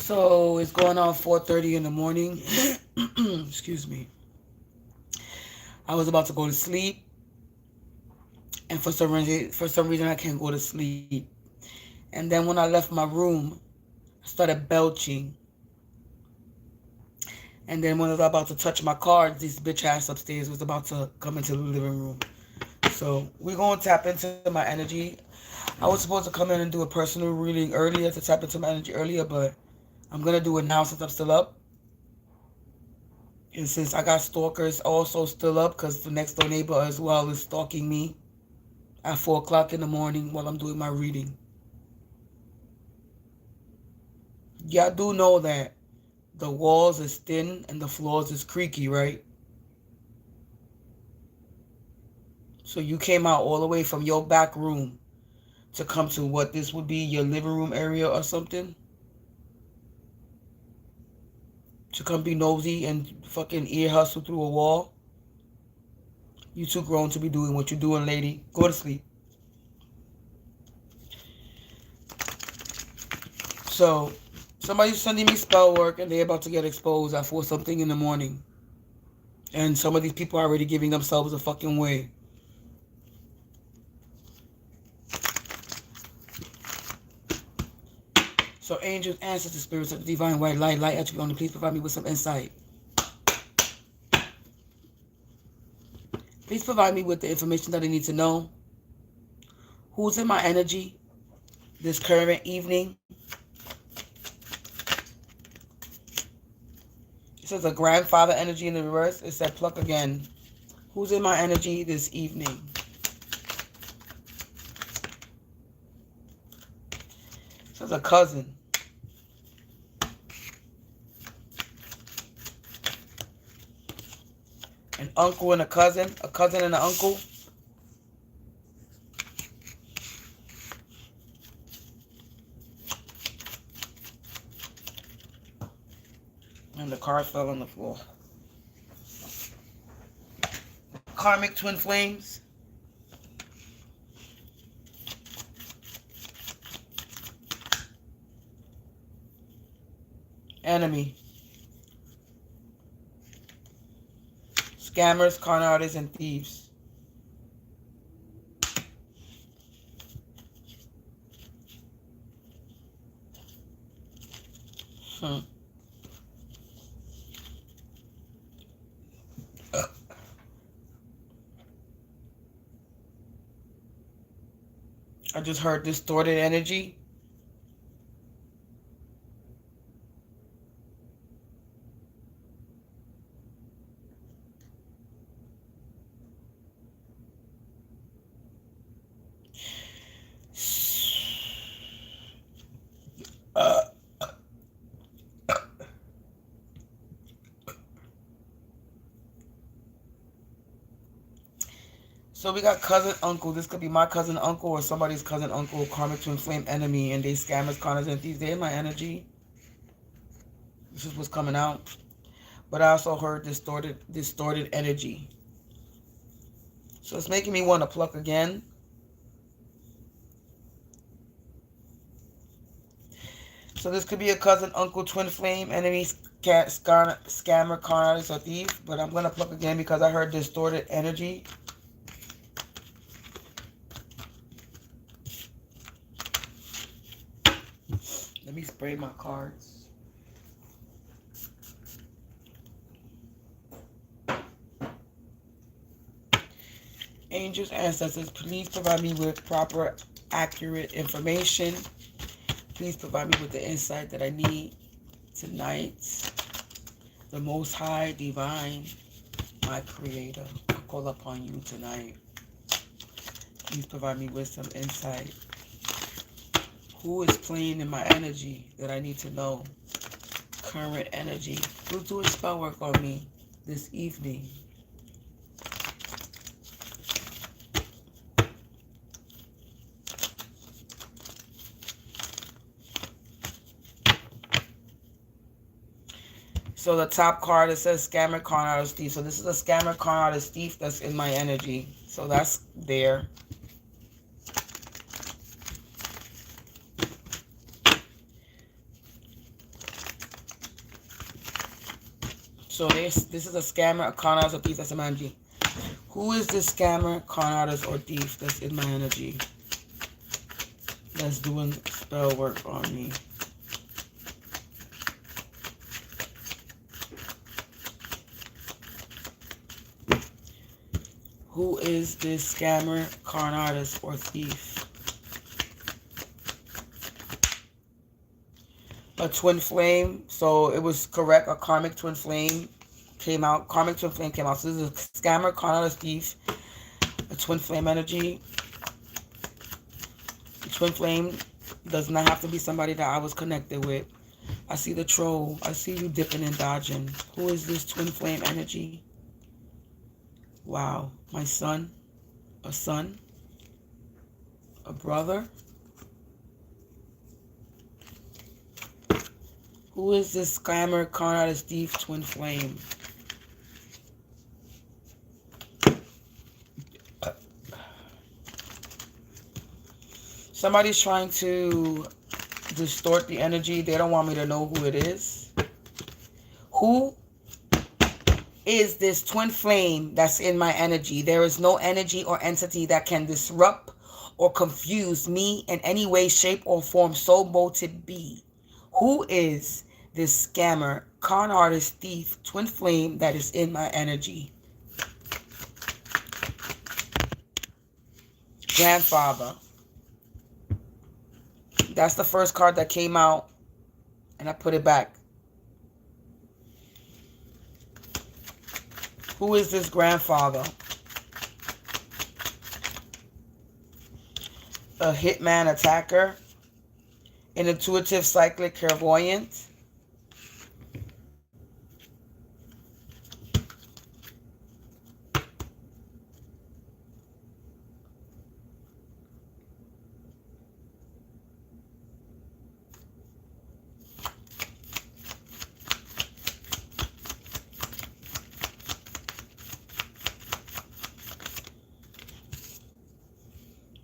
So it's going on 4:30 in the morning. Excuse me. I was about to go to sleep, and for some reason I can't go to sleep. And then when I left my room, I started belching. And then when I was about to touch my cards, this bitch ass upstairs was about to come into the living room. So we're going to tap into my energy. I was supposed to come in and do a personal reading earlier to tap into my energy earlier, but I'm going to do it now since I'm still up. And since I got stalkers also still up, because the next door neighbor as well is stalking me at 4 o'clock in the morning while I'm doing my reading. Y'all do know that the walls is thin and the floors is creaky, right? So you came out all the way from your back room to come to what this would be your living room area or something? To come be nosy and fucking ear hustle through a wall? You too grown to be doing what you're doing, lady. Go to sleep. So, somebody's sending me spell work and they're about to get exposed at 4 something in the morning. And some of these people are already giving themselves a fucking way. So angels, ancestors, spirits of the divine white light, light attribute only, please provide me with some insight. Please provide me with the information that I need to know. Who's in my energy this current evening? It says a grandfather energy in the reverse. It said pluck again. Who's in my energy this evening? It says a cousin. An uncle and a cousin and an uncle. And the card fell on the floor. Karmic twin flames. Enemy. Scammers, con artists, and thieves. I just heard distorted energy. So we got cousin, uncle. This could be my cousin, uncle, or somebody's cousin, uncle, karmic twin flame enemy, and they scammers, conners, and thieves. They in my energy. This is what's coming out. But I also heard distorted energy. So it's making me want to pluck again. So this could be a cousin, uncle, twin flame, enemy, scammer, con artist, or thief. But I'm going to pluck again because I heard distorted energy. Let me spray my cards. Angels, ancestors, please provide me with proper, accurate information. Please provide me with the insight that I need tonight. The Most High, Divine, my Creator, I call upon you tonight. Please provide me with some insight. Who is playing in my energy that I need to know? Current energy. Who's doing spell work on me this evening? So the top card, it says scammer, con artist, thief. So this is a scammer, con artist, thief that's in my energy. So that's there. So this is a scammer, a con artist, or thief. That's in my energy. Who is this scammer, con artist, or thief that's in my energy? That's doing spell work on me. Who is this scammer, con artist, or thief? A twin flame. So it was correct. A karmic twin flame came out. Karmic twin flame came out. So this is a scammer, con artist, thief. A twin flame energy. A twin flame does not have to be somebody that I was connected with. I see the troll. I see you dipping and dodging. Who is this twin flame energy? Wow. My son. A son. A brother. Who is this scammer, con artist, thief, twin flame? Somebody's trying to distort the energy. They don't want me to know who it is. Who is this twin flame that's in my energy? There is no energy or entity that can disrupt or confuse me in any way, shape, or form, so mote be. Who is this scammer, con artist, thief, twin flame that is in my energy? Grandfather. That's the first card that came out, and I put it back. Who is this grandfather? A hitman attacker. An intuitive, cyclic, clairvoyant.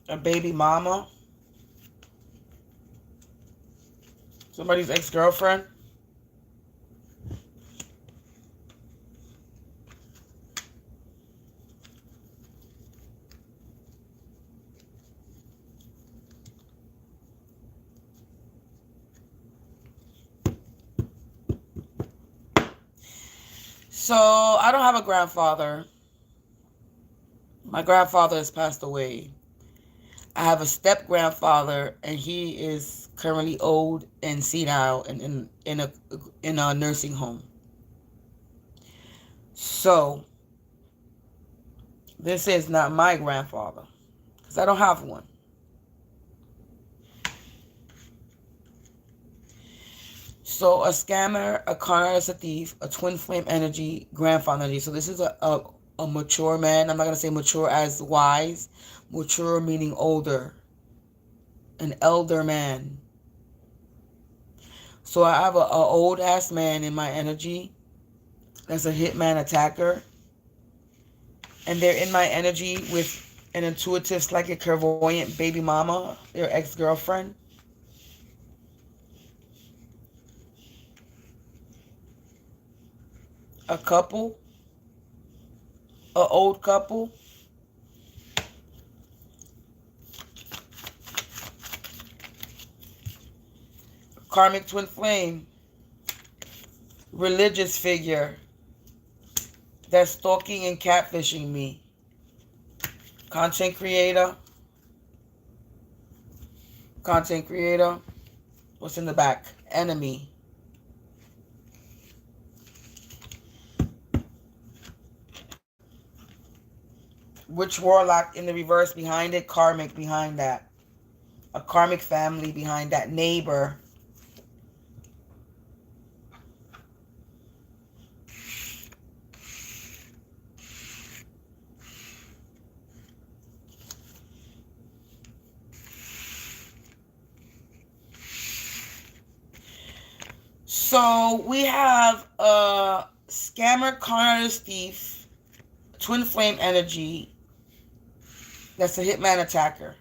A baby mama. Somebody's ex-girlfriend. So, I don't have a grandfather. My grandfather has passed away. I have a step-grandfather, and he is currently old and senile and in a nursing home. So, this is not my grandfather, because I don't have one. So, a scammer, a con artist, a thief, a twin flame energy, grandfather energy. So, this is a mature man. I'm not going to say mature as wise. Mature meaning older. An elder man. So I have an old ass man in my energy. That's a hitman attacker. And they're in my energy with an intuitive, psychic, clairvoyant baby mama, their ex-girlfriend. A couple. An old couple. Karmic twin flame. Religious figure that's stalking and catfishing me. Content creator. Content creator. What's in the back? Enemy. Witch warlock in the reverse behind it. Karmic behind that. A karmic family behind that. Neighbor. So we have a scammer, con artist, thief, twin flame energy. That's a hitman attacker.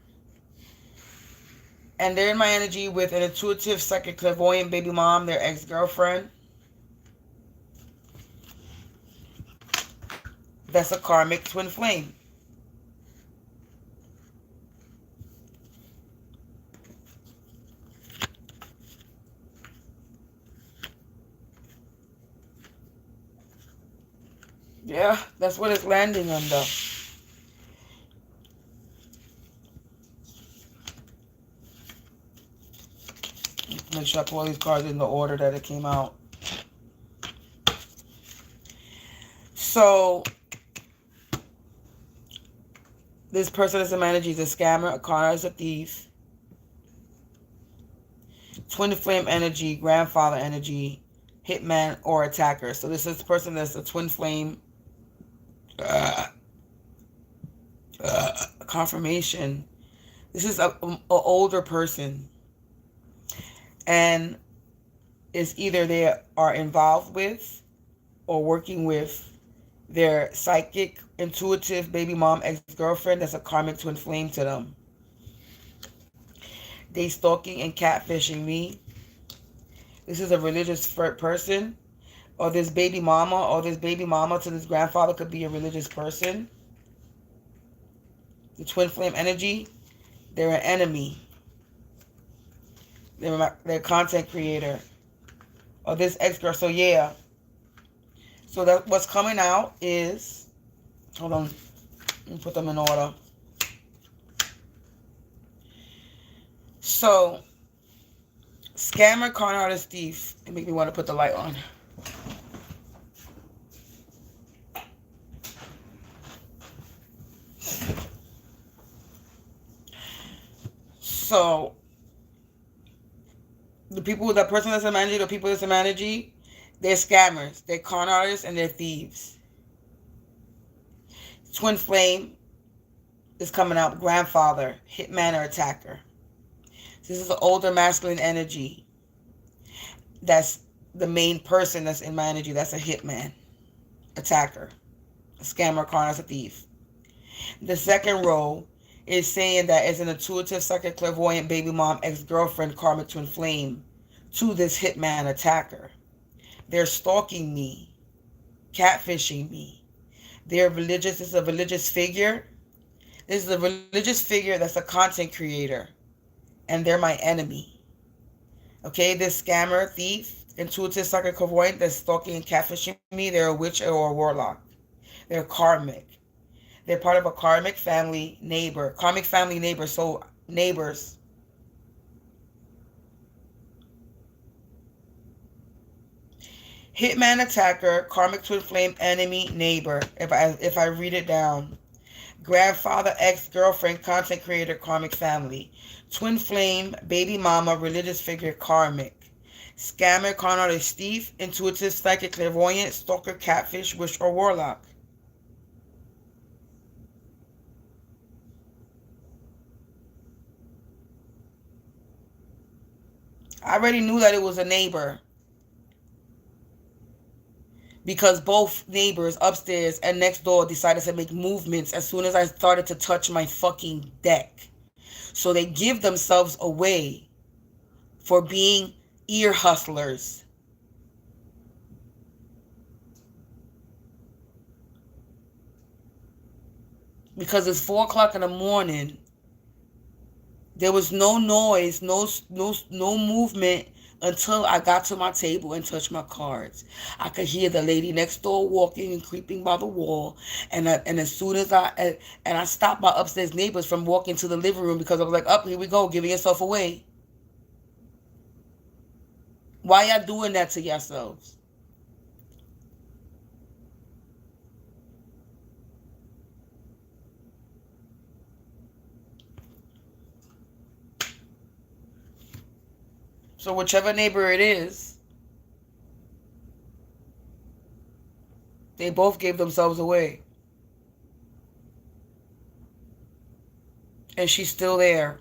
And they're in my energy with an intuitive, psychic, clairvoyant baby mom, their ex-girlfriend. That's a karmic twin flame. Yeah, that's what it's landing under. Make sure I pull these cards in the order that it came out. So, this person is a manager, is a scammer, a conner, is a thief. Twin flame energy, grandfather energy, hitman, or attacker. So this is the person that's a twin flame confirmation. This is a older person. And it's either they are involved with or working with their psychic, intuitive baby mom, ex-girlfriend that's a karmic twin flame to them. They stalking and catfishing me. This is a religious person. Or this baby mama to this grandfather could be a religious person. The twin flame energy, they're an enemy. They're a content creator. Or this ex-girl. So yeah. So that what's coming out is, hold on, let me put them in order. So, scammer, con artist, thief. It makes me want to put the light on. So, the people, the person that's a manager, the people that's a manager, they're scammers, they're con artists, and they're thieves. Twin flame is coming out, grandfather, hitman, or attacker. This is an older masculine energy. That's the main person that's in my energy. That's a hitman, attacker, a scammer, con artist, a thief. The second row is saying that it's an intuitive, psychic, clairvoyant baby mom, ex-girlfriend, karmic twin flame to this hitman attacker. They're stalking me, catfishing me. They're religious. This is a religious figure. This is a religious figure that's a content creator, and they're my enemy. Okay, this scammer, thief, intuitive, psychic, clairvoyant that's stalking and catfishing me, they're a witch or a warlock. They're karmic. They're part of a karmic family neighbor. Karmic family neighbor, so neighbors. Hitman, attacker, karmic twin flame, enemy, neighbor. If I read it down. Grandfather, ex-girlfriend, content creator, karmic family. Twin flame, baby mama, religious figure, karmic. Scammer, con artist, thief, intuitive, psychic, clairvoyant, stalker, catfish, witch, or warlock. I already knew that it was a neighbor. Because both neighbors upstairs and next door decided to make movements as soon as I started to touch my fucking deck. So they give themselves away for being ear hustlers. Because it's 4 o'clock in the morning. There was no noise, no movement until I got to my table and touched my cards. I could hear the lady next door walking and creeping by the wall, and as soon as I stopped my upstairs neighbors from walking to the living room because I was like, "Up, here we go, giving yourself away." Why y'all doing that to yourselves? So whichever neighbor it is, they both gave themselves away. And she's still there.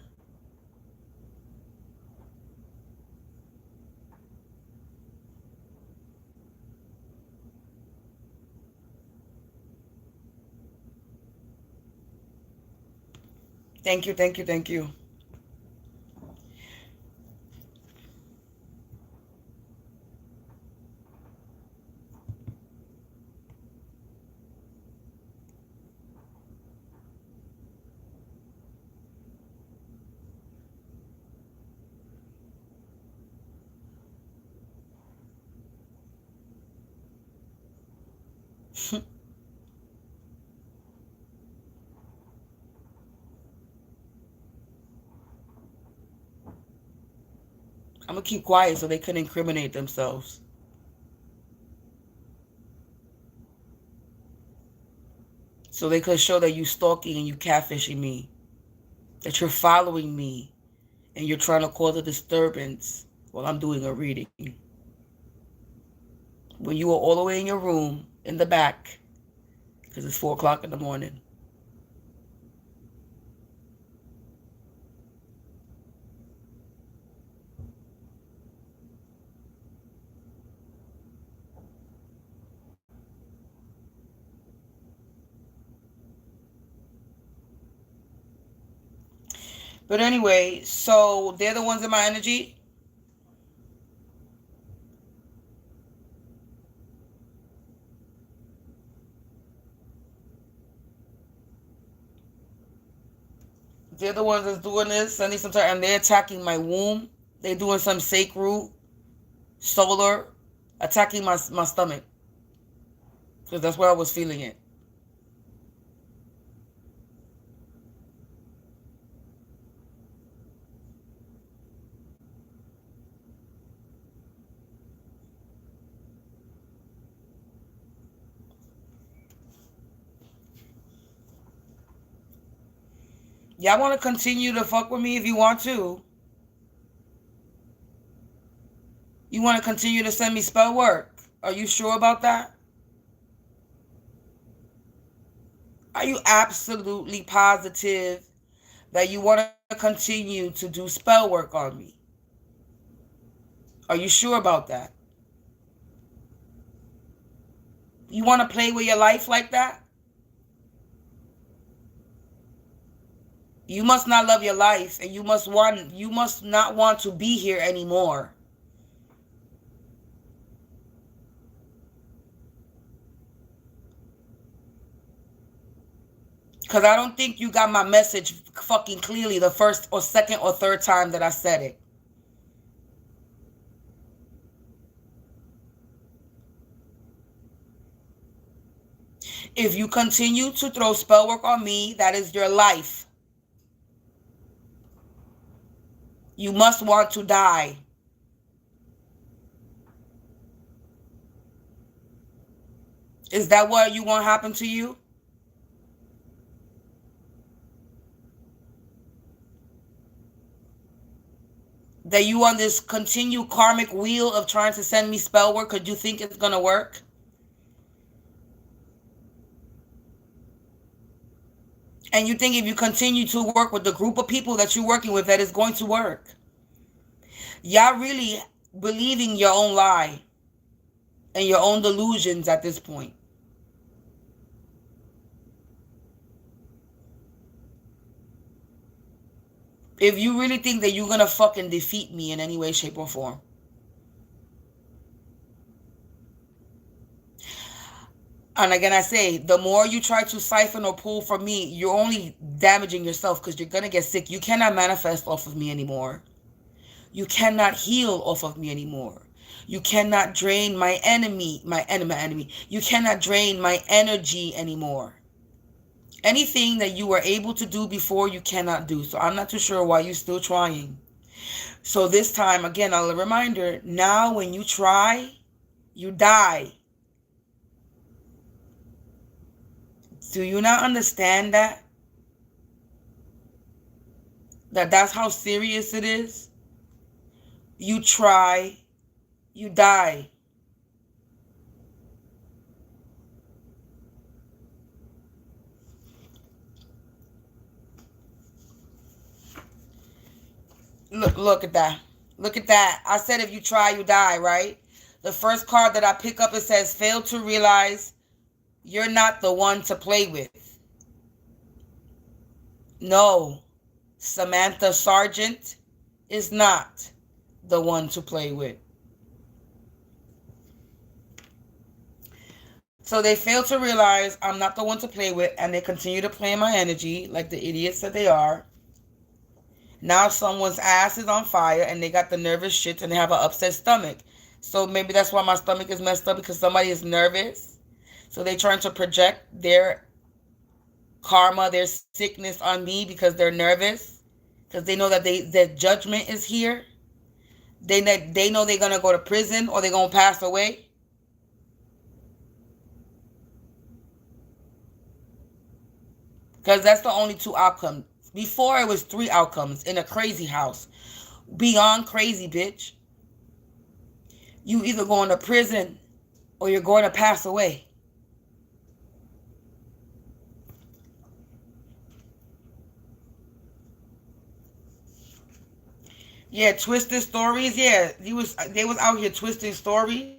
Thank you, thank you, thank you. I'm going to keep quiet so they can incriminate themselves. So they could show that you stalking and you catfishing me. That you're following me. And you're trying to cause a disturbance while I'm doing a reading. When you were all the way in your room, in the back. Because it's 4 o'clock in the morning. But anyway, so they're the ones in my energy. They're the ones that's doing this, sending some time, and they're attacking my womb. They're doing some sacral, solar, attacking my stomach. Because that's where I was feeling it. Y'all want to continue to fuck with me if you want to. You want to continue to send me spell work. Are you sure about that? Are you absolutely positive that you want to continue to do spell work on me? Are you sure about that? You want to play with your life like that? You must not love your life, and you must not want to be here anymore. Because I don't think you got my message fucking clearly the first or second or third time that I said it. If you continue to throw spell work on me, that is your life. You must want to die. Is that what you want to happen to you? That you on this continued karmic wheel of trying to send me spell work because you think it's going to work? And you think if you continue to work with the group of people that you're working with that it's going to work? Y'all really believing your own lie and your own delusions at this point. If you really think that you're going to fucking defeat me in any way, shape, or form. And again, I say, the more you try to siphon or pull from me, you're only damaging yourself because you're going to get sick. You cannot manifest off of me anymore. You cannot heal off of me anymore. You cannot drain my enemy. You cannot drain my energy anymore. Anything that you were able to do before, you cannot do. So I'm not too sure why you're still trying. So this time, again, a reminder, now when you try, you die. Do you not understand that? That's how serious it is? You try, you die. Look at that. Look at that. I said if you try, you die, right? The first card that I pick up, it says, fail to realize you're not the one to play with. No, Samantha Sargent is not the one to play with. So they fail to realize I'm not the one to play with, and they continue to play in my energy like the idiots that they are. Now someone's ass is on fire and they got the nervous shits and they have an upset stomach. So maybe that's why my stomach is messed up, because somebody is nervous. So they're trying to project their karma, their sickness on me because they're nervous. Because they know that their judgment is here. They know they're going to go to prison or they're going to pass away. Because that's the only two outcomes. Before it was three outcomes in a crazy house. Beyond crazy, bitch. You either going to prison or you're going to pass away. Yeah, twisted stories. Yeah, they was out here twisting stories.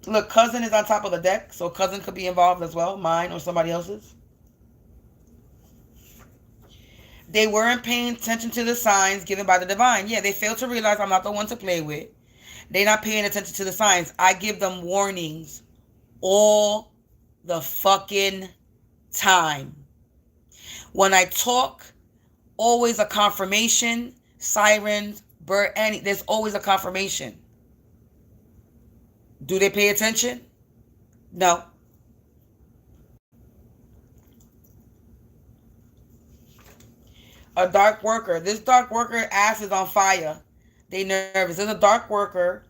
Look, cousin is on top of the deck, so cousin could be involved as well, mine or somebody else's. They weren't paying attention to the signs given by the divine. Yeah, they failed to realize I'm not the one to play with. They're not paying attention to the signs. I give them warnings all the fucking time. When I talk, always a confirmation, sirens, bird, there's always a confirmation. Do they pay attention? No. A dark worker. This dark worker ass is on fire. They nervous. There's a dark worker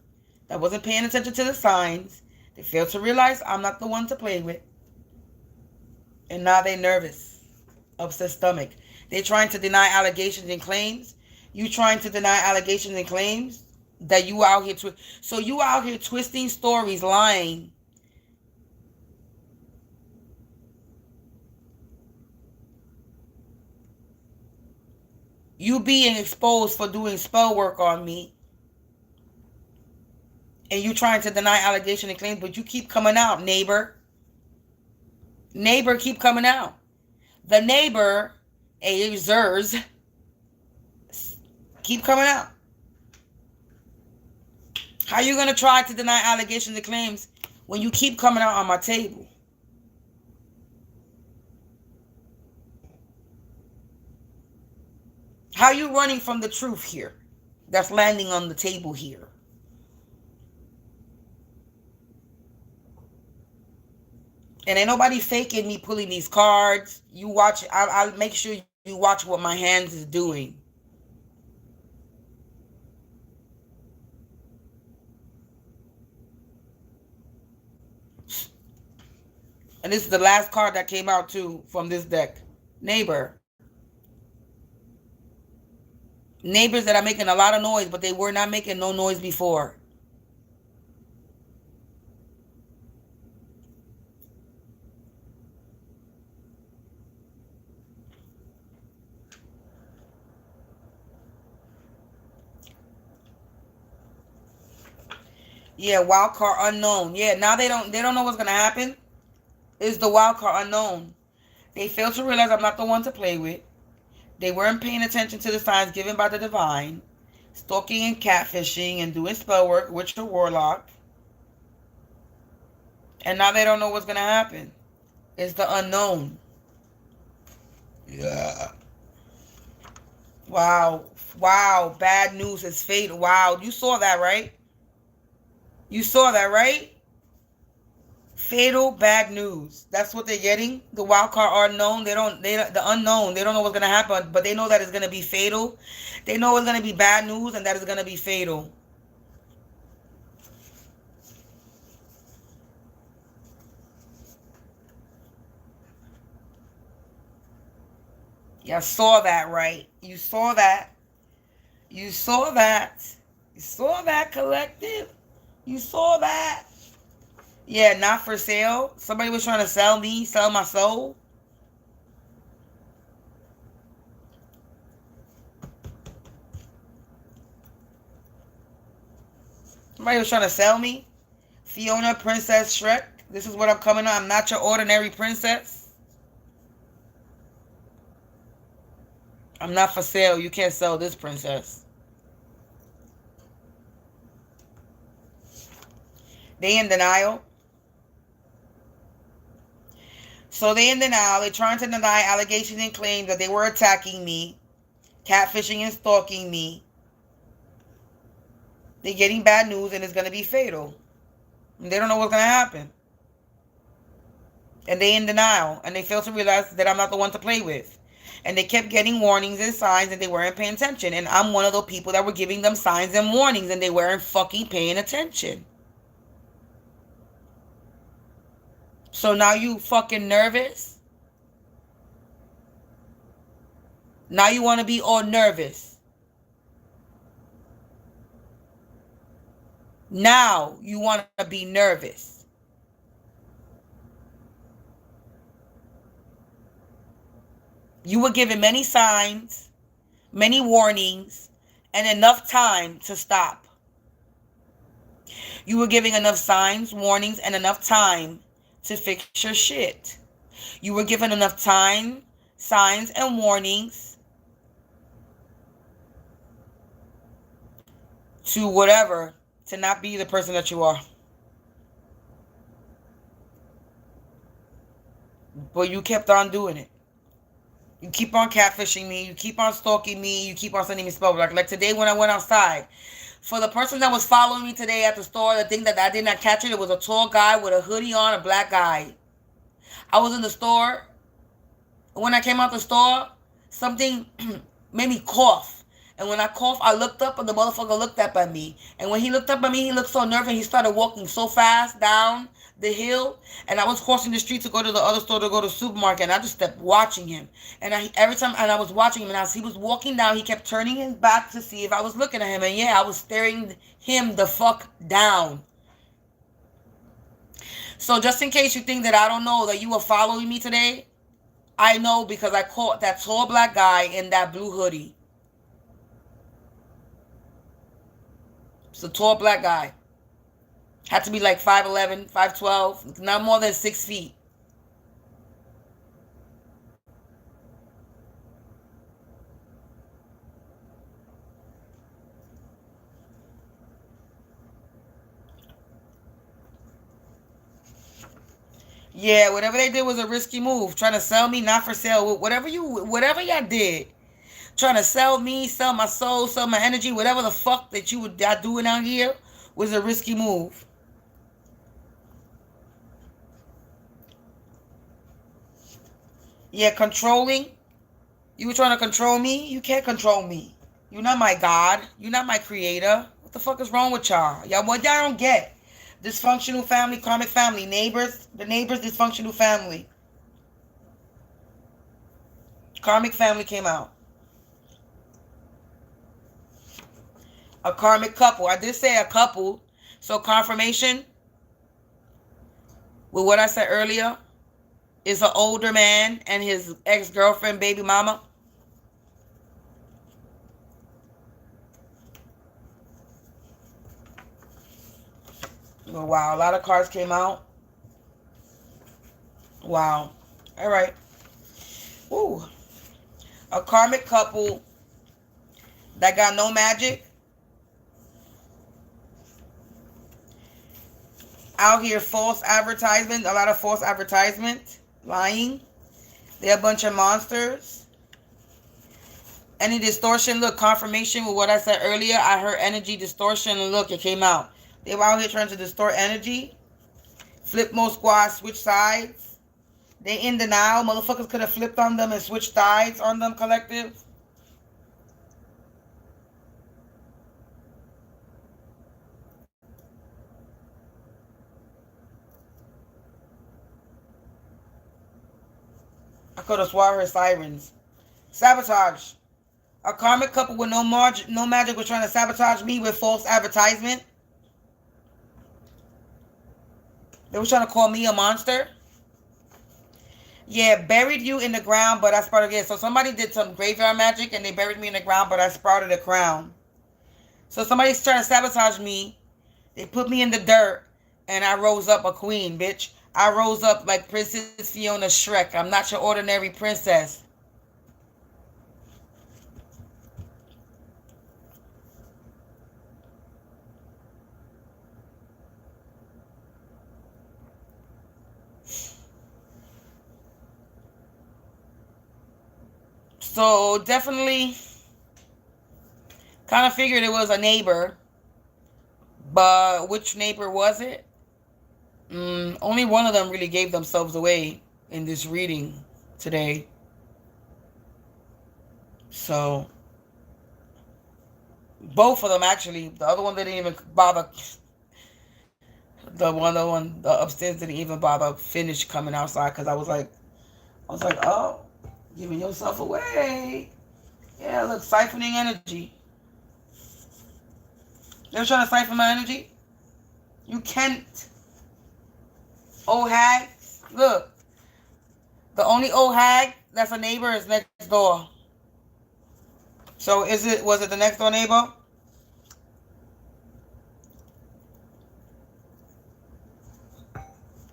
that wasn't paying attention to the signs. They failed to realize I'm not the one to play with. And now they nervous. Upset stomach. They're trying to deny allegations and claims. You trying to deny allegations and claims that you out here so you out here twisting stories, lying. You being exposed for doing spell work on me. And you trying to deny allegation and claims, but you keep coming out, neighbor. Neighbor keep coming out. The neighbor, Eyez, keep coming out. How you going to try to deny allegations and claims when you keep coming out on my table? How you running from the truth here that's landing on the table here? And ain't nobody faking me pulling these cards. You watch. I'll make sure you watch what my hands is doing. And this is the last card that came out too from this deck. Neighbor. Neighbors that are making a lot of noise, but they were not making no noise before. Yeah, wild card unknown. Yeah, now they don't know what's gonna happen. It's the wild card unknown. They fail to realize I'm not the one to play with. They weren't paying attention to the signs given by the divine. Stalking and catfishing and doing spell work, witch or warlock. And now they don't know what's gonna happen. It's the unknown. Yeah. Wow. Wow. Bad news is fatal. Wow. You saw that, right? You saw that, right? Fatal bad news. That's what they're getting. The wild card unknown. The unknown. They don't know what's gonna happen, but they know that it's gonna be fatal. They know it's gonna be bad news and that it's gonna be fatal. You saw that, right? You saw that. You saw that. You saw that, collective. You saw that. Yeah, not for sale. Somebody was trying to sell me, sell my soul. Somebody was trying to sell me. Fiona, Princess Shrek. This is what I'm coming on. I'm not your ordinary princess. I'm not for sale. You can't sell this princess. They in denial. So they in denial. They're trying to deny allegations and claims that they were attacking me, catfishing and stalking me. They're getting bad news and it's going to be fatal. They don't know what's going to happen. And they in denial. And they fail to realize that I'm not the one to play with. And they kept getting warnings and signs and they weren't paying attention. And I'm one of those people that were giving them signs and warnings and they weren't fucking paying attention. So now you fucking nervous? Now you want to be all nervous. Now you want to be nervous. You were given many signs, many warnings, and enough time to stop. You were giving enough signs, warnings, and enough time to fix your shit. You were given enough time, signs, and warnings to whatever, to not be the person that you are. But you kept on doing it. You keep on catfishing me. You keep on stalking me. You keep on sending me spell. Like today when I went outside. For the person that was following me today at the store, the thing that I did not catch it was a tall guy with a hoodie on, a black guy. I was in the store. When I came out the store, something made me cough. And when I coughed, I looked up and the motherfucker looked up at me. And when he looked up at me, he looked so nervous. He started walking so fast down the hill. And I was crossing the street to go to the other store to go to the supermarket. And I just kept watching him. And every time I was watching him, and as he was walking down, he kept turning his back to see if I was looking at him. And yeah, I was staring him the fuck down. So just in case you think that I don't know that you were following me today, I know because I caught that tall black guy in that blue hoodie. It's a tall black guy. Had to be like 5'11", 5'12", not more than 6 feet. Yeah, whatever they did was a risky move. Trying to sell me, not for sale. Whatever y'all did. Trying to sell me, sell my soul, sell my energy, whatever the fuck that y'all doing out here was a risky move. Yeah, controlling. You were trying to control me? You can't control me. You're not my God. You're not my creator. What the fuck is wrong with y'all? What y'all don't get? Dysfunctional family, karmic family, neighbors. The neighbors, dysfunctional family. Karmic family came out. A karmic couple. I did say a couple. So confirmation with what I said earlier is an older man and his ex-girlfriend, baby mama. Oh, wow, a lot of cards came out. Wow. All right. Ooh. A karmic couple that got no magic. Out here, false advertisement. A lot of false advertisement. Lying. They're a bunch of monsters. Any distortion. Look, confirmation with what I said earlier. I heard energy distortion. And look, it came out. They were out here trying to distort energy. Flip mode squad. Switch sides. They in denial. Motherfuckers could have flipped on them and switched sides on them, collective. I could have swore her sirens. Sabotage. A karmic couple with no magic was trying to sabotage me with false advertisement. They were trying to call me a monster. Yeah, buried you in the ground, but I sprouted again. So somebody did some graveyard magic and they buried me in the ground, but I sprouted a crown. So somebody's trying to sabotage me. They put me in the dirt and I rose up a queen, bitch. I rose up like Princess Fiona Shrek. I'm not your ordinary princess. So definitely kind of figured it was a neighbor. But which neighbor was it? Only one of them really gave themselves away in this reading today. So, both of them actually. The other one didn't even bother. The upstairs didn't even bother finish coming outside because I was like, oh, giving yourself away. Yeah, look, siphoning energy. They're trying to siphon my energy. You can't. Old hag. Look, the only old hag that's a neighbor is next door. So was it the next door neighbor?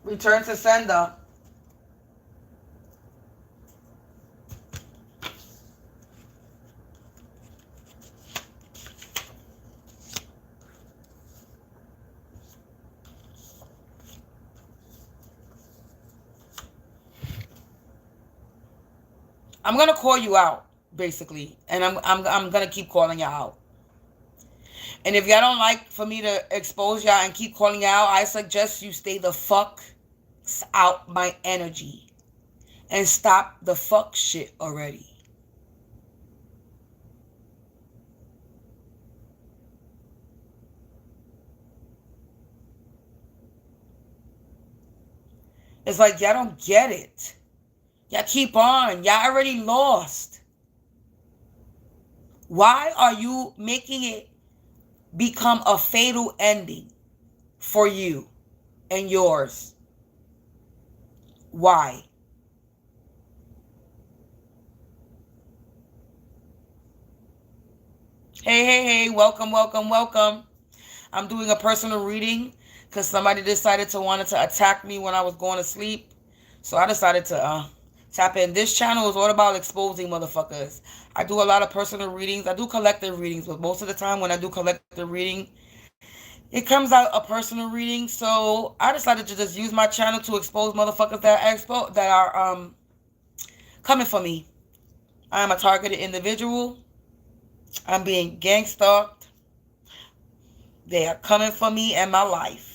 Return to sender. I'm gonna call you out, basically, and I'm gonna keep calling you out. And if y'all don't like for me to expose y'all and keep calling you out, I suggest you stay the fuck out my energy and stop the fuck shit already. It's like y'all don't get it. Y'all keep on. Y'all already lost. Why are you making it become a fatal ending for you and yours? Why? Hey, welcome. I'm doing a personal reading because somebody decided to wanted to attack me when I was going to sleep. So I decided to tap in. This channel is all about exposing motherfuckers. I do a lot of personal readings. I do collective readings, but most of the time when I do collective reading, it comes out a personal reading. So I decided to just use my channel to expose motherfuckers that are coming for me. I am a targeted individual. I'm being gang stalked. They are coming for me and my life.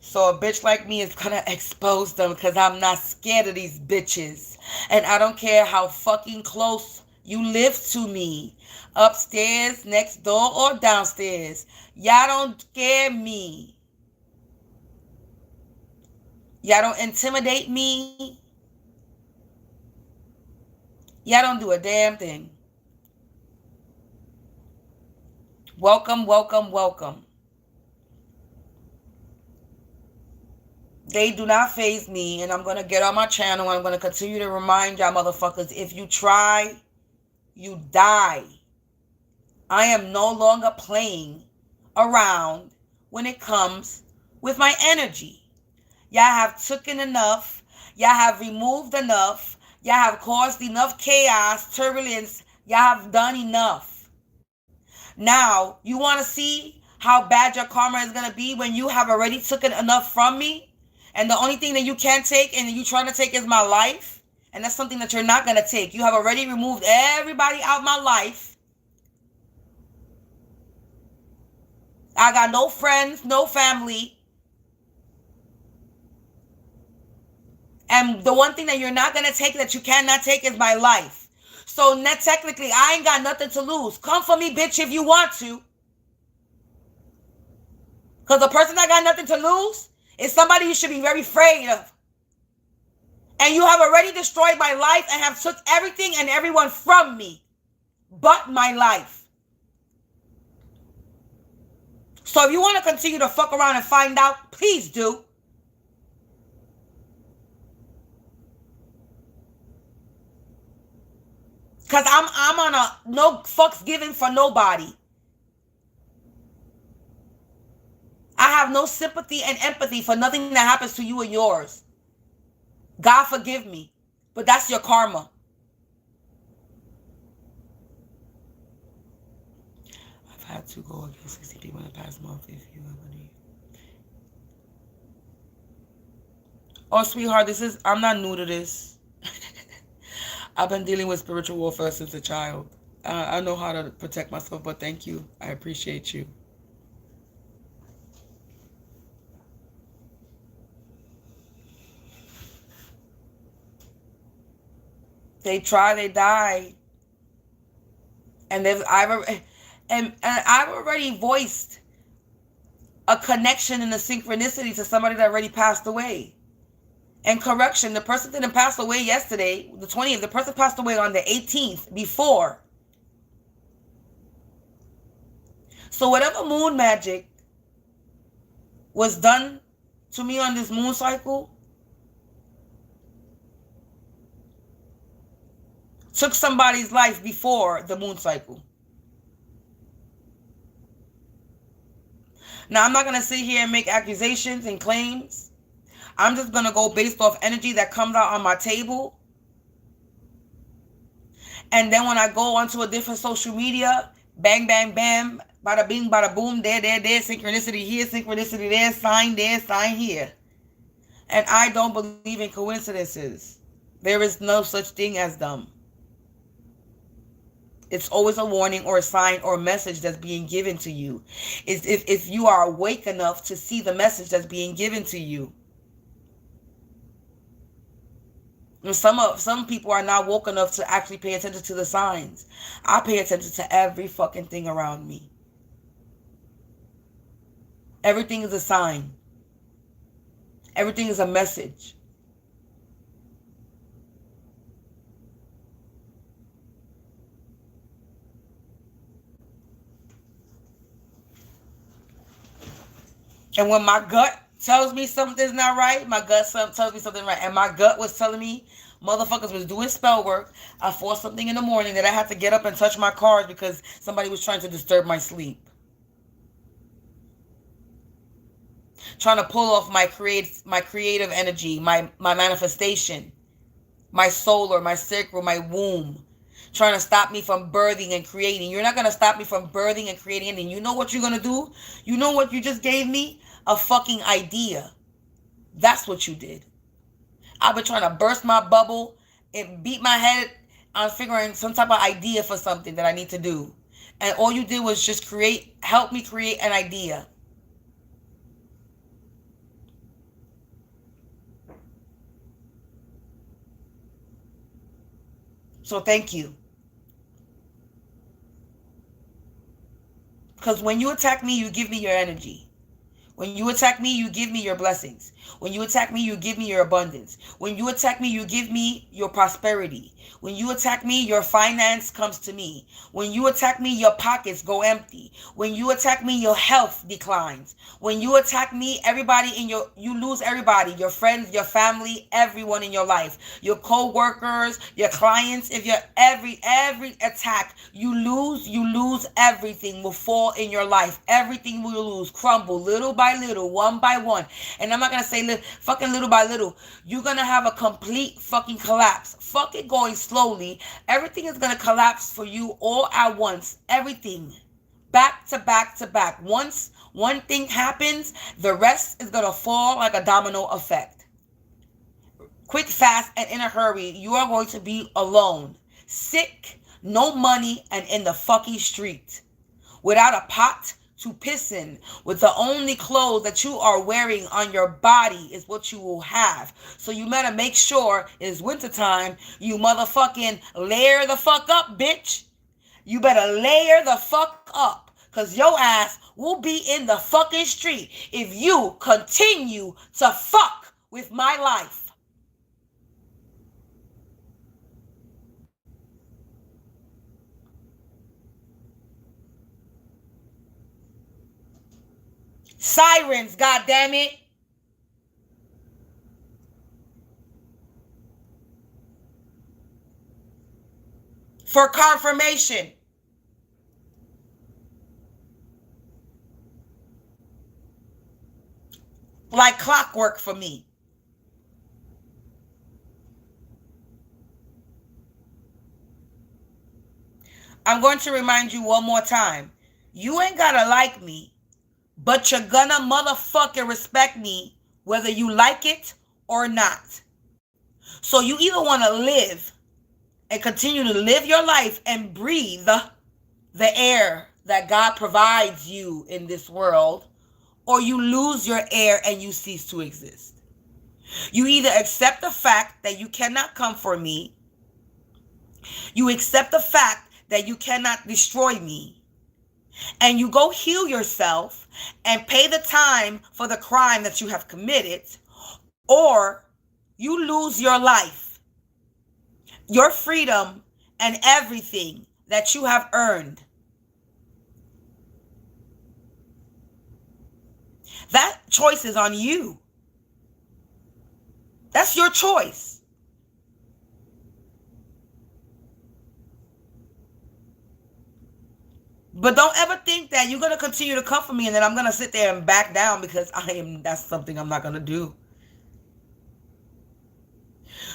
So a bitch like me is gonna expose them because I'm not scared of these bitches. And I don't care how fucking close you live to me. Upstairs, next door, or downstairs. Y'all don't scare me. Y'all don't intimidate me. Y'all don't do a damn thing. Welcome. They do not faze me, and I'm going to get on my channel, and I'm going to continue to remind y'all motherfuckers, if you try, you die. I am no longer playing around when it comes with my energy. Y'all have taken enough. Y'all have removed enough. Y'all have caused enough chaos, turbulence. Y'all have done enough. Now, you want to see how bad your karma is going to be when you have already taken enough from me? And the only thing that you can't take and you trying to take is my life. And that's something that you're not going to take. You have already removed everybody out my life. I got no friends, no family. And the one thing that you're not going to take, that you cannot take, is my life. So technically, I ain't got nothing to lose. Come for me, bitch, if you want to. Because the person that got nothing to lose is somebody you should be very afraid of. And you have already destroyed my life and have took everything and everyone from me but my life. So if you want to continue to fuck around and find out, please do. Because I'm on a no fucks given for nobody. I have no sympathy and empathy for nothing that happens to you and yours. God forgive me, but that's your karma. I've had to go against 60 people in the past month, if you ever need. Oh, sweetheart, I'm not new to this. I've been dealing with spiritual warfare since a child. I know how to protect myself, but thank you. I appreciate you. They try, they die. And I've already voiced a connection and a synchronicity to somebody that already passed away. And correction, the person didn't pass away yesterday, the 20th. The person passed away on the 18th before. So whatever moon magic was done to me on this moon cycle took somebody's life before the moon cycle. Now, I'm not going to sit here and make accusations and claims. I'm just going to go based off energy that comes out on my table. And then when I go onto a different social media, bang, bang, bam, bada bing, bada boom, there, synchronicity here, synchronicity there, sign here. And I don't believe in coincidences. There is no such thing as them. It's always a warning or a sign or a message that's being given to you. It's if you are awake enough to see the message that's being given to you. And some people are not woke enough to actually pay attention to the signs. I pay attention to every fucking thing around me. Everything is a sign. Everything is a message. And when my gut tells me something's not right, my gut tells me something right. And my gut was telling me motherfuckers was doing spell work. I fought something in the morning that I had to get up and touch my cards because somebody was trying to disturb my sleep. Trying to pull off my creative energy, my manifestation, my solar, my sacral, my womb. Trying to stop me from birthing and creating. You're not going to stop me from birthing and creating anything. You know what you're going to do? You know what you just gave me? A fucking idea. That's what you did. I've been trying to burst my bubble and beat my head on figuring some type of idea for something that I need to do. And all you did was just help me create an idea. So thank you. Because when you attack me, you give me your energy. When you attack me, you give me your blessings. When you attack me, you give me your abundance. When you attack me, you give me your prosperity. When you attack me, your finance comes to me. When you attack me, your pockets go empty. When you attack me, your health declines. When you attack me, you lose everybody, your friends, your family, everyone in your life, your co-workers, your clients. If you're every attack, you lose everything will fall in your life. Everything will lose, crumble little by little, one by one. And I'm not going to say fucking little by little. You're going to have a complete fucking collapse. Fuck it going slowly. Everything is going to collapse for you all at once. Everything. Back to back to back. Once one thing happens, the rest is going to fall like a domino effect. Quick, fast, and in a hurry. You are going to be alone. Sick, no money, and in the fucking street. Without a pot to piss in, with the only clothes that you are wearing on your body is what you will have. So you better make sure it's wintertime. You motherfucking layer the fuck up, bitch. You better layer the fuck up, because your ass will be in the fucking street if you continue to fuck with my life. Sirens, goddammit. For confirmation. Like clockwork for me. I'm going to remind you one more time. You ain't gotta like me, but you're gonna motherfucking respect me whether you like it or not. So you either want to live and continue to live your life and breathe the air that God provides you in this world, or you lose your air and you cease to exist. You either accept the fact that you cannot come for me, You accept the fact that you cannot destroy me. And you go heal yourself and pay the time for the crime that you have committed, or you lose your life, your freedom, and everything that you have earned. That choice is on you. That's your choice. But don't ever think that you're going to continue to come for me and then I'm going to sit there and back down, because that's something I'm not going to do.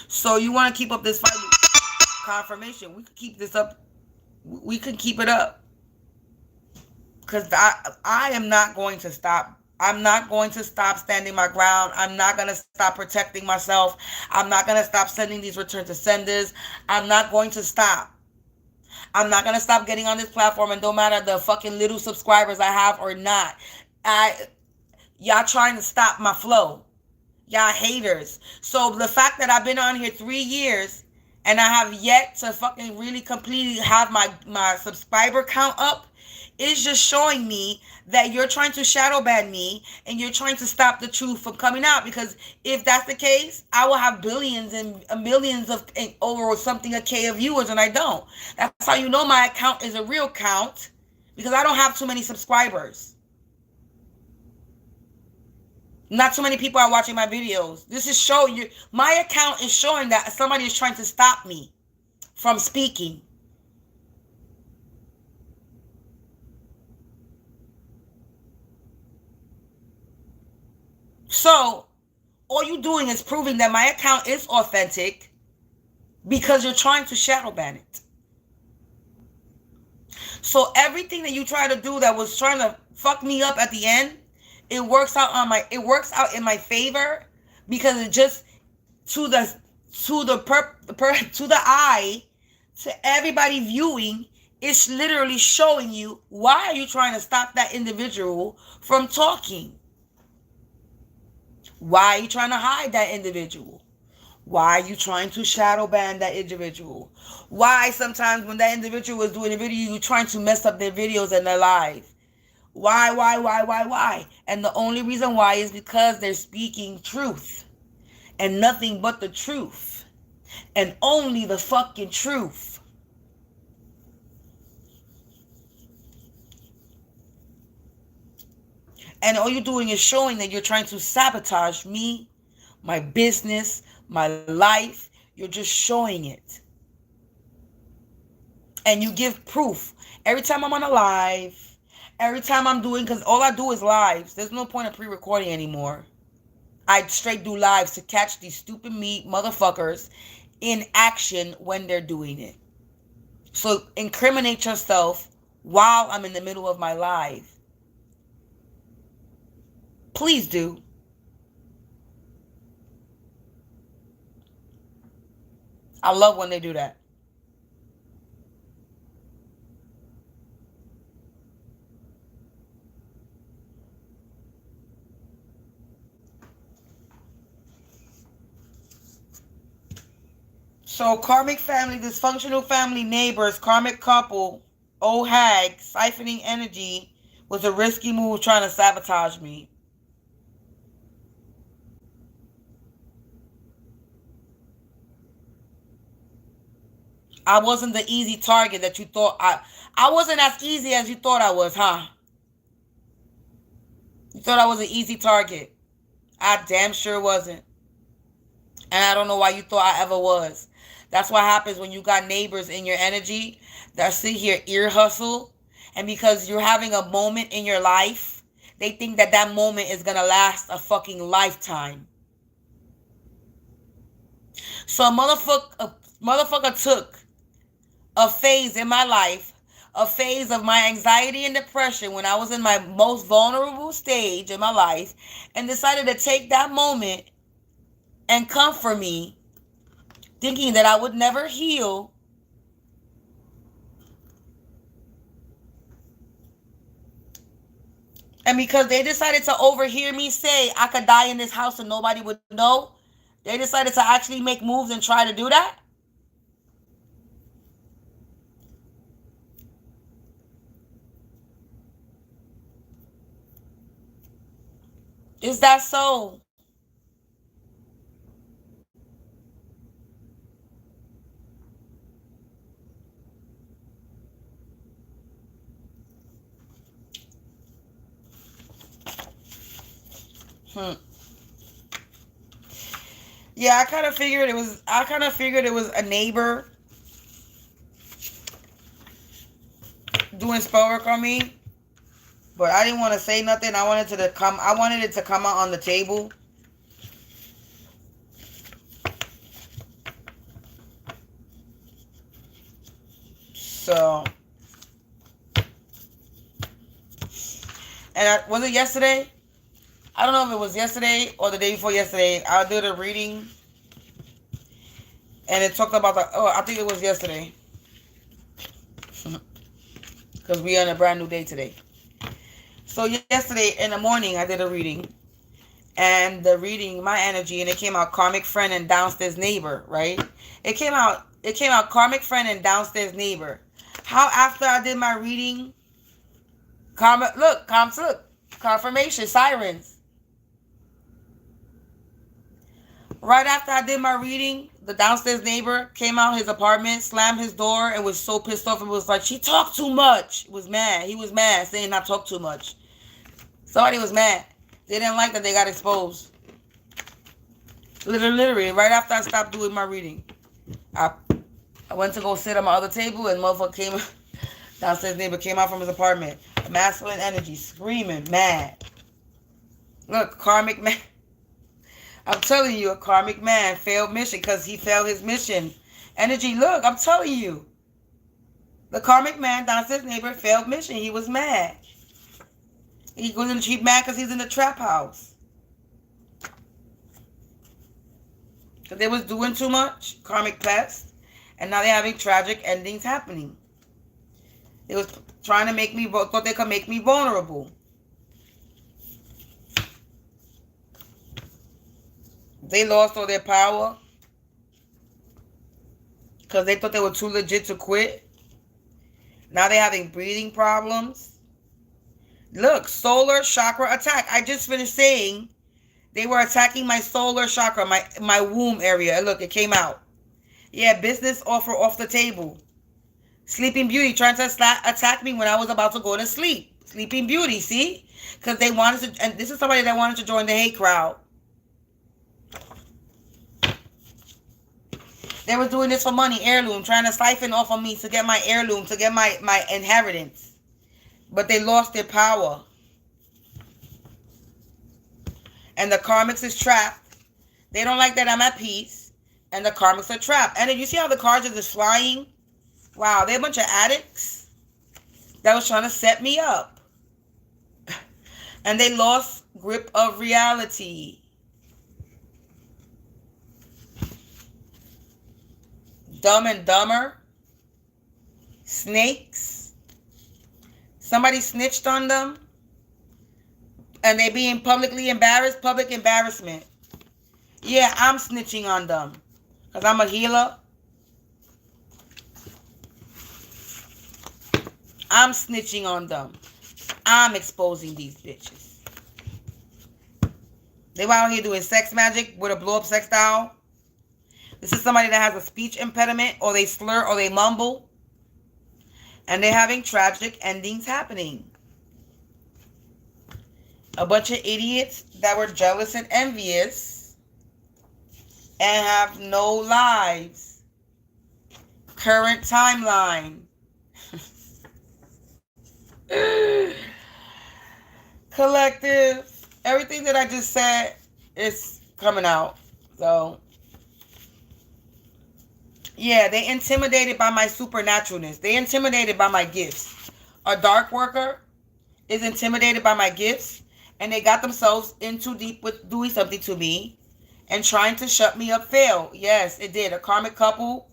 So you want to keep up this fight? Confirmation. We can keep this up. We can keep it up. Because I am not going to stop. I'm not going to stop standing my ground. I'm not going to stop protecting myself. I'm not going to stop sending these return to senders. I'm not going to stop. I'm not going to stop getting on this platform, and don't matter the fucking little subscribers I have or not. Y'all trying to stop my flow. Y'all haters. So the fact that I've been on here 3 years and I have yet to fucking really completely have my subscriber count up is just showing me that you're trying to shadow ban me and you're trying to stop the truth from coming out. Because if that's the case, I will have billions and millions of over something a K of viewers, and I don't. That's how you know my account is a real count, because I don't have too many subscribers. Not too many people are watching my videos. This is showing you, my account is showing that somebody is trying to stop me from speaking. So all you're doing is proving that my account is authentic, because you're trying to shadow ban it. So everything that you try to do that was trying to fuck me up at the end, it works out in my favor, because it just to the eye, to everybody viewing, it's literally showing you, why are you trying to stop that individual from talking? Why are you trying to hide that individual? Why are you trying to shadow ban that individual? Why sometimes when that individual is doing a video, you're trying to mess up their videos and their lives? Why? And the only reason why is because they're speaking truth. And nothing but the truth. And only the fucking truth. And all you're doing is showing that you're trying to sabotage me, my business, my life. You're just showing it. And you give proof. Every time I'm on a live, every time I'm doing, because all I do is lives. There's no point of pre-recording anymore. I straight do lives to catch these stupid motherfuckers in action when they're doing it. So incriminate yourself while I'm in the middle of my live. Please do. I love when they do that. So karmic family, dysfunctional family, neighbors, karmic couple, old hag, siphoning energy was a risky move trying to sabotage me. I wasn't the easy target that you thought I wasn't as easy as you thought I was, huh? You thought I was an easy target. I damn sure wasn't. And I don't know why you thought I ever was. That's what happens when you got neighbors in your energy that sit here ear hustle. And because you're having a moment in your life, they think that that moment is going to last a fucking lifetime. So a motherfucker took a phase in my life, a phase of my anxiety and depression when I was in my most vulnerable stage in my life, and decided to take that moment and come for me, thinking that I would never heal. And because they decided to overhear me say I could die in this house and nobody would know, they decided to actually make moves and try to do that. Is that so? Hmm. Yeah, I kind of figured it was. I kind of figured it was a neighbor doing spell work on me, but I didn't want to say nothing. I wanted to come. I wanted it to come out on the table. So, and was it yesterday? I don't know if it was yesterday or the day before yesterday. I did a reading, and it talked about the. Oh, I think it was yesterday, because we are on a brand new day today. So yesterday in the morning, I did a reading, and the reading, my energy, and it came out karmic friend and downstairs neighbor, right? It came out karmic friend and downstairs neighbor. How after I did my reading, look, confirmation, sirens. Right after I did my reading, the downstairs neighbor came out his apartment, slammed his door, and was so pissed off and was like, she talked too much. He was mad, saying I talk too much. Somebody was mad. They didn't like that they got exposed. Literally, right after I stopped doing my reading. I went to go sit on my other table, and motherfucker came, downstairs neighbor came out from his apartment. Masculine energy, screaming, mad. Look, karmic man. I'm telling you, a karmic man failed mission because he failed his mission. Energy, look, I'm telling you. The karmic man, downstairs neighbor, failed mission. He was mad. He's mad because he's in the trap house. Because they was doing too much, karmic pest. And now they're having tragic endings happening. They was trying to make me, thought they could make me vulnerable. They lost all their power because they thought they were too legit to quit. Now they're having breathing problems. Look, solar chakra attack. I just finished saying they were attacking my solar chakra, my womb area. Look, it came out. Yeah, business offer off the table. Sleeping Beauty trying to attack me when I was about to go to sleep. Sleeping Beauty, see? Because they wanted to, and this is somebody that wanted to join the hate crowd. They were doing this for money, heirloom, trying to siphon off of me to get my heirloom, to get my inheritance. But they lost their power. And the karmics is trapped. They don't like that I'm at peace. And the karmics are trapped. And then you see how the cards are just flying? Wow, they're a bunch of addicts that was trying to set me up. And they lost grip of reality. Dumb and Dumber, snakes. Somebody snitched on them, and they being publicly embarrassed. Public embarrassment. Yeah, I'm snitching on them because I'm a healer. I'm snitching on them. I'm exposing these bitches. They were out here doing sex magic with a blow-up sex doll. This is somebody that has a speech impediment, or they slur, or they mumble. And they're having tragic endings happening. A bunch of idiots that were jealous and envious and have no lives. Current timeline. Collective. Everything that I just said is coming out. So... yeah, they intimidated by my supernaturalness. They intimidated by my gifts. A dark worker is intimidated by my gifts, and they got themselves in too deep with doing something to me and trying to shut me up failed. Yes, it did. A karmic couple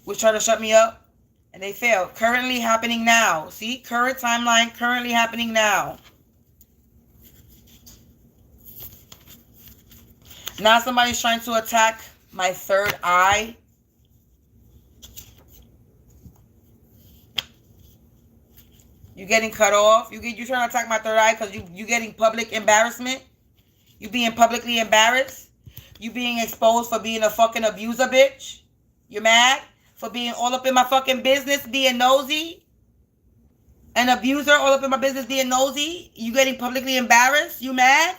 was trying to shut me up, and they failed. Currently happening now. See? Current timeline, currently happening now. Now somebody's trying to attack my third eye. You getting cut off. You trying to attack my third eye because you getting public embarrassment. You being publicly embarrassed? You being exposed for being a fucking abuser, bitch? You mad? For being all up in my fucking business, being nosy? An abuser all up in my business, being nosy? You getting publicly embarrassed? You mad?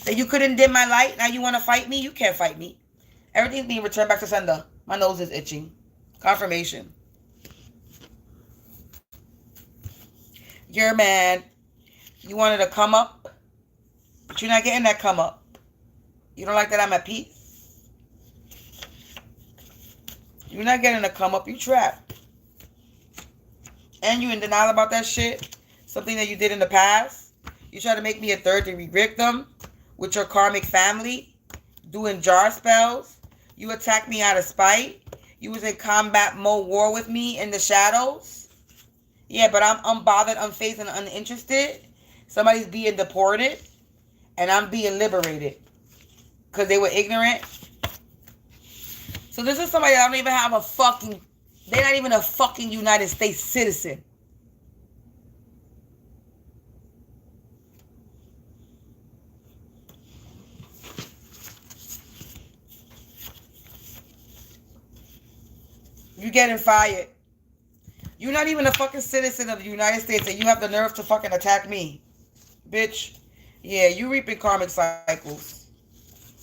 That you couldn't dim my light, now you want to fight me? You can't fight me. Everything's being returned back to sender. My nose is itching. Confirmation. You're mad. You wanted to come up, but you're not getting that come up. You don't like that I'm at peace? You're not getting a come up. You trapped. And you in denial about that shit. Something that you did in the past. You try to make me a third degree victim with your karmic family. Doing jar spells. You attacked me out of spite. You was in combat mode war with me in the shadows. Yeah, but I'm unbothered, unfazed, and uninterested. Somebody's being deported. And I'm being liberated. Because they were ignorant. So this is somebody that don't even have a fucking... They're not even a fucking United States citizen. You getting fired. You're not even a fucking citizen of the United States and you have the nerve to fucking attack me. Bitch. Yeah, you reaping karmic cycles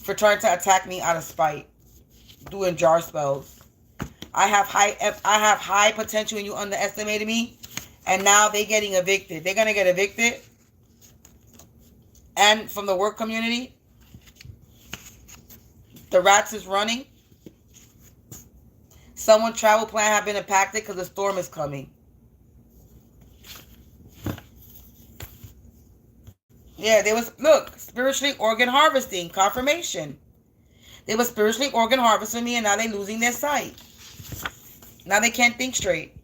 for trying to attack me out of spite. Doing jar spells. I have high potential and you underestimated me. And now they getting evicted. They're going to get evicted. And from the work community. The rats is running. Someone's travel plan have been impacted because the storm is coming. Yeah, they was, look, spiritually organ harvesting. Confirmation. They were spiritually organ harvesting me and now they're losing their sight. Now they can't think straight.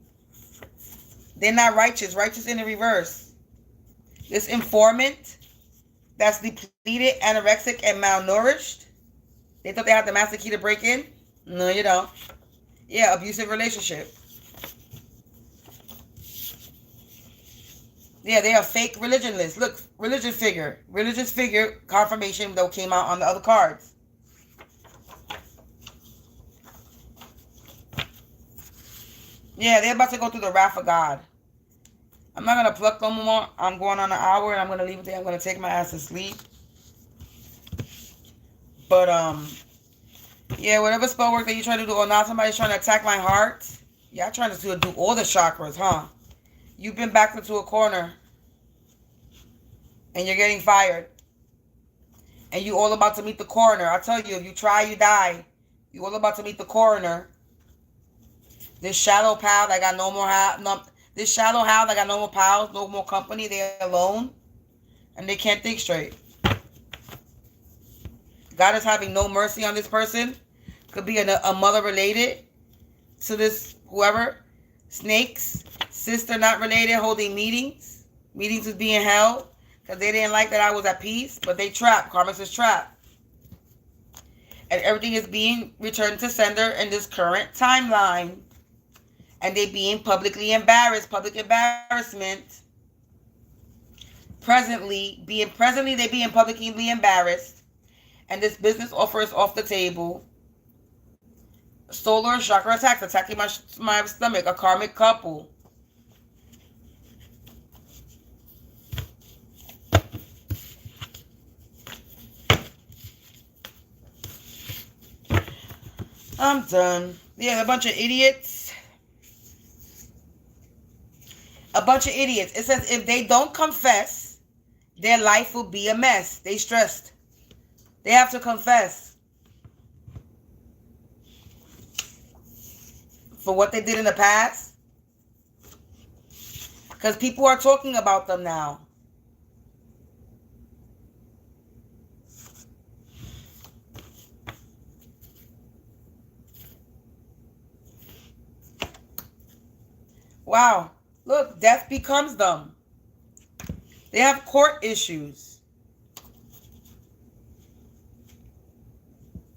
They're not righteous. Righteous in the reverse. This informant that's depleted, anorexic, and malnourished. They thought they had the master key to break in? No, you don't. Yeah, abusive relationship. Yeah, they are fake religionless. Look, religious figure. Religious figure confirmation that came out on the other cards. Yeah, they're about to go through the wrath of God. I'm not going to pluck no more. I'm going on an hour and I'm going to leave it there. I'm going to take my ass to sleep. But, yeah, whatever spell work that you're trying to do, or now somebody's trying to attack my heart. Yeah, I'm trying to do all the chakras, huh? You've been backed into a corner. And you're getting fired. And you all about to meet the coroner. I tell you, if you try, you die. You all about to meet the coroner. This shallow pal that got no more this shallow house that got no more pals, no more company, they're alone. And they can't think straight. God is having no mercy on this person. Could be a mother related to this whoever. Snakes. Sister not related holding meetings. Meetings is being held. Because they didn't like that I was at peace. But they trapped. Karmic is trapped. And everything is being returned to sender in this current timeline. And they being publicly embarrassed. Public embarrassment. Presently, they being publicly embarrassed. And this business offer is off the table. Solar chakra attacks. Attacking my stomach. A karmic couple. I'm done. Yeah, a bunch of idiots. A bunch of idiots. It says if they don't confess, their life will be a mess. They stressed. They have to confess. For what they did in the past. Because people are talking about them now. Wow. Look, death becomes them. They have court issues.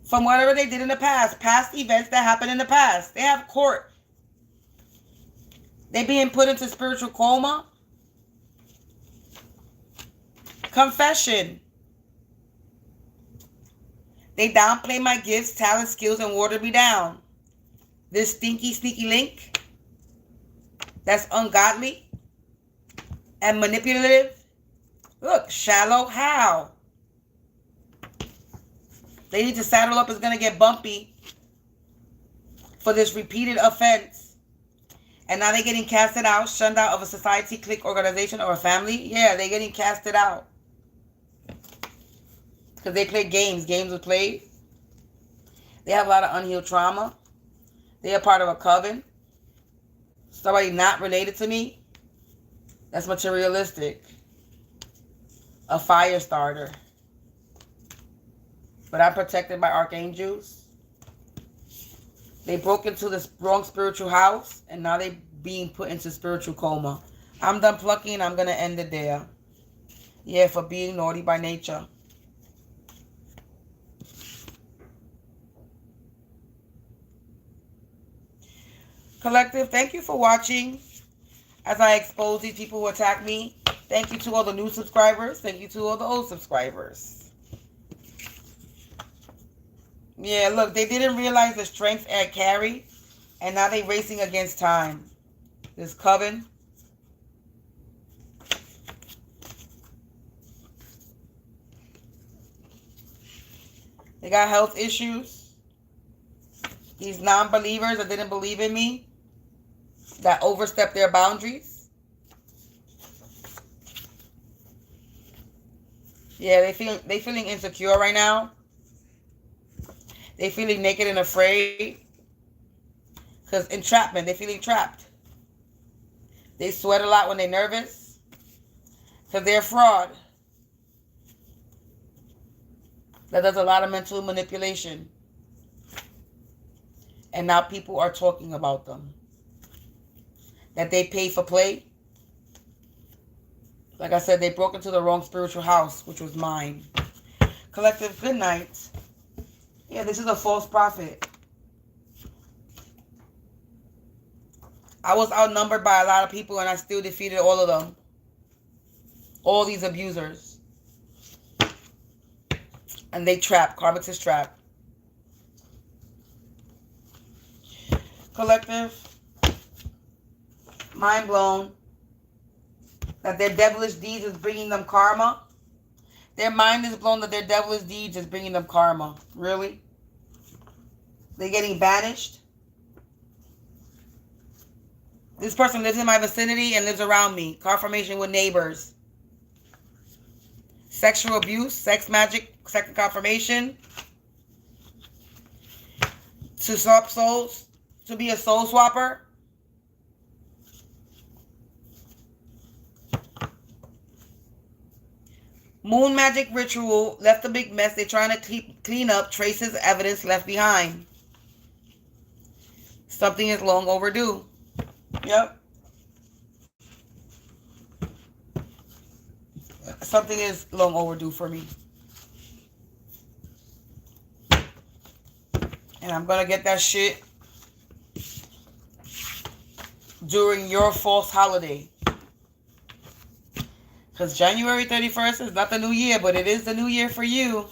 From whatever they did in the past events that happened in the past. They have court. They being put into spiritual coma. Confession. They downplay my gifts, talents, skills, and water me down. This stinky, sneaky link that's ungodly and manipulative. Look, shallow. How? They need to saddle up. It's going to get bumpy for this repeated offense. And now they're getting casted out, shunned out of a society, clique, organization, or a family. Yeah, they're getting casted out. Because they play games. Games are played. They have a lot of unhealed trauma. They are part of a coven. Somebody not related to me. That's materialistic. A fire starter. But I'm protected by archangels. They broke into this wrong spiritual house. And now they being put into spiritual coma. I'm done plucking. I'm going to end it there. Yeah, for being naughty by nature. Collective, thank you for watching as I expose these people who attack me. Thank you to all the new subscribers. Thank you to all the old subscribers. Yeah, look, they didn't realize the strength I carry, and now they're racing against time. This coven. They got health issues. These non-believers that didn't believe in me, that overstepped their boundaries. Yeah, they feeling insecure right now. They feeling naked and afraid. Because entrapment, they feeling trapped. They sweat a lot when they're nervous. Because they're a fraud. That does a lot of mental manipulation. And now people are talking about them. That they pay for play. Like I said, they broke into the wrong spiritual house, which was mine. Collective, good night. Yeah, this is a false prophet. I was outnumbered by a lot of people and I still defeated all of them. All these abusers. And they trapped. Karmic is trapped. Collective. Mind blown. That their devilish deeds is bringing them karma. Their mind is blown that their devilish deeds is bringing them karma. Really? They're getting banished. This person lives in my vicinity and lives around me. Confirmation with neighbors. Sexual abuse, sex magic, second confirmation. To swap souls. To be a soul swapper. Moon magic ritual left a big mess. They're trying to clean up traces, evidence left behind. Something is long overdue. Yep. Something is long overdue for me. And I'm going to get that shit during your false holiday. Because January 31st is not the new year, but it is the new year for you.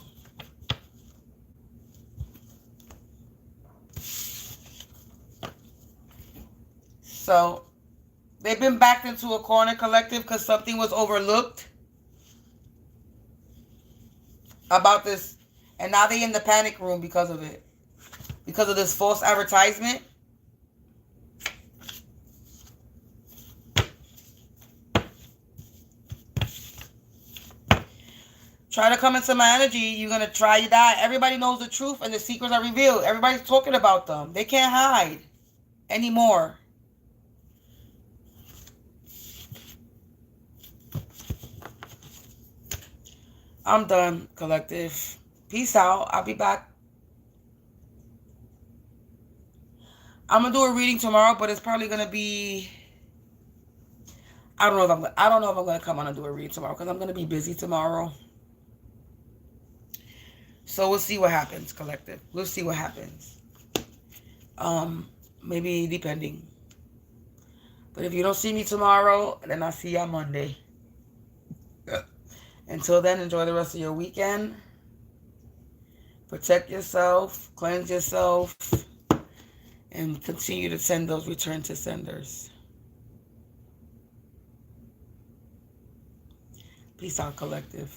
So, they've been backed into a corner, collective, because something was overlooked about this. And now they're in the panic room because of it. Because of this false advertisement. Try to come into my energy, you're going to try to die. Everybody knows the truth and the secrets are revealed. Everybody's talking about them. They can't hide anymore. I'm done, collective. Peace out. I'll be back. I'm going to do a reading tomorrow, but it's probably going to be... I don't know if I'm going to come on and do a reading tomorrow because I'm going to be busy tomorrow. So we'll see what happens, collective. We'll see what happens. Maybe depending. But if you don't see me tomorrow, then I'll see you on Monday. Until then, enjoy the rest of your weekend. Protect yourself, cleanse yourself, and continue to send those return to senders. Peace out, collective.